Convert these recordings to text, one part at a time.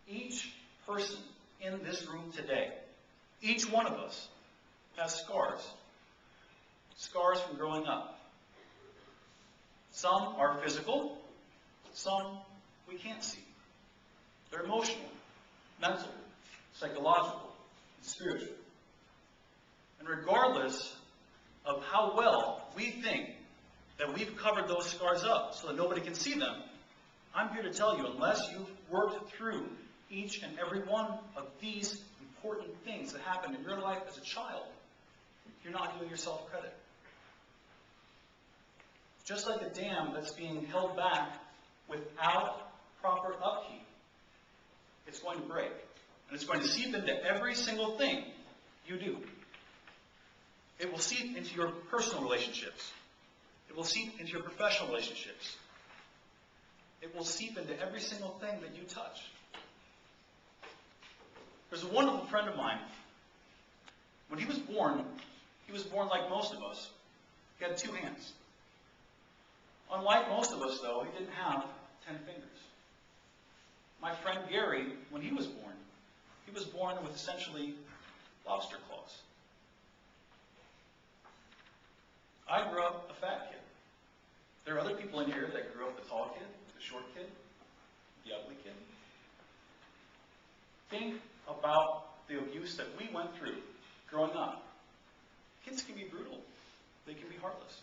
Each person in this room today, each one of us, has scars. Scars from growing up. Some are physical, some we can't see. They're emotional, mental, psychological, and spiritual. And regardless of how well we think that we've covered those scars up so that nobody can see them, I'm here to tell you, unless you've worked through each and every one of these important things that happened in your life as a child, you're not doing yourself credit. Just like a dam that's being held back without proper upkeep, it's going to break. And it's going to seep into every single thing you do. It will seep into your personal relationships. It will seep into your professional relationships. It will seep into every single thing that you touch. There's a wonderful friend of mine. When he was born like most of us. He had 2 hands. Unlike most of us, though, he didn't have 10 fingers. My friend Gary, when he was born with essentially lobster claws. I grew up a fat kid. There are other people in here that grew up the tall kid, the short kid, the ugly kid. Think about the abuse that we went through growing up. Kids can be brutal. They can be heartless.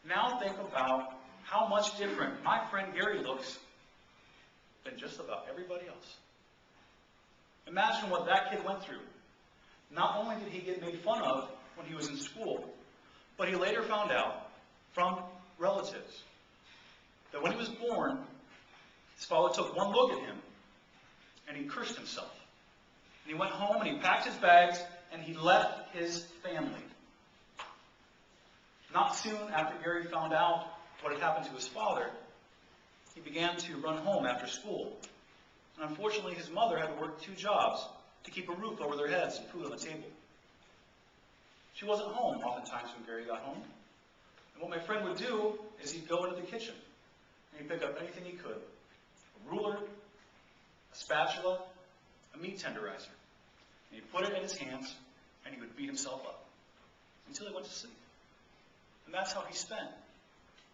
Now think about how much different my friend Gary looks than just about everybody else. Imagine what that kid went through. Not only did he get made fun of when he was in school, but he later found out from relatives that when he was born, his father took one look at him and he cursed himself. And he went home and he packed his bags and he left his family. Not soon after Gary found out what had happened to his father, he began to run home after school. And unfortunately, his mother had to work 2 jobs to keep a roof over their heads and food on the table. She wasn't home oftentimes when Gary got home. And what my friend would do is he'd go into the kitchen and he'd pick up anything he could. A ruler, a spatula, a meat tenderizer. And he'd put it in his hands and he would beat himself up until he went to sleep. And that's how he spent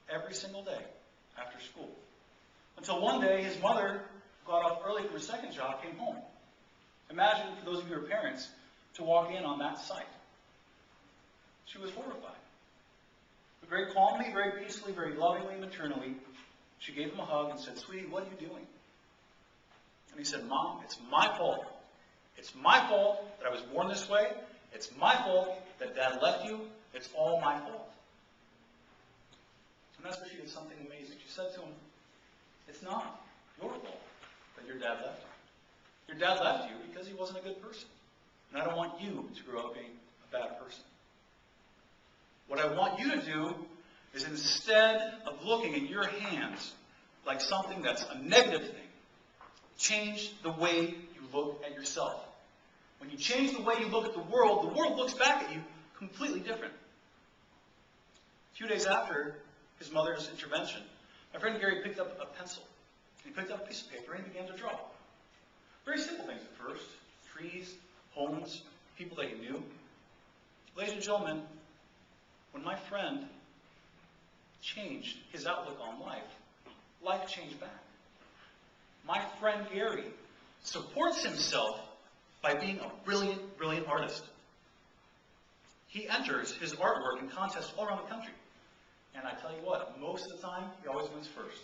every single day after school. Until one day, his mother got off early from her second job, came home. Imagine, for those of you who are parents, to walk in on that sight. She was horrified. But very calmly, very peacefully, very lovingly, maternally, she gave him a hug and said, "Sweetie, what are you doing?" And he said, "Mom, it's my fault. It's my fault that I was born this way. It's my fault that Dad left you. It's all my fault." And that's where she did something amazing. She said to him, "It's not your fault that your dad left you. Your dad left you because he wasn't a good person. And I don't want you to grow up being a bad person. What I want you to do is, instead of looking at your hands like something that's a negative thing, change the way you look at yourself. When you change the way you look at the world looks back at you completely different." A few days after his mother's intervention, my friend Gary picked up a pencil. He picked up a piece of paper and he began to draw. Very simple things at first. Trees, homes, people that he knew. Ladies and gentlemen, when my friend changed his outlook on life, life changed back. My friend Gary supports himself by being a brilliant, brilliant artist. He enters his artwork in contests all around the country. And I tell you what, most of the time, he always wins first.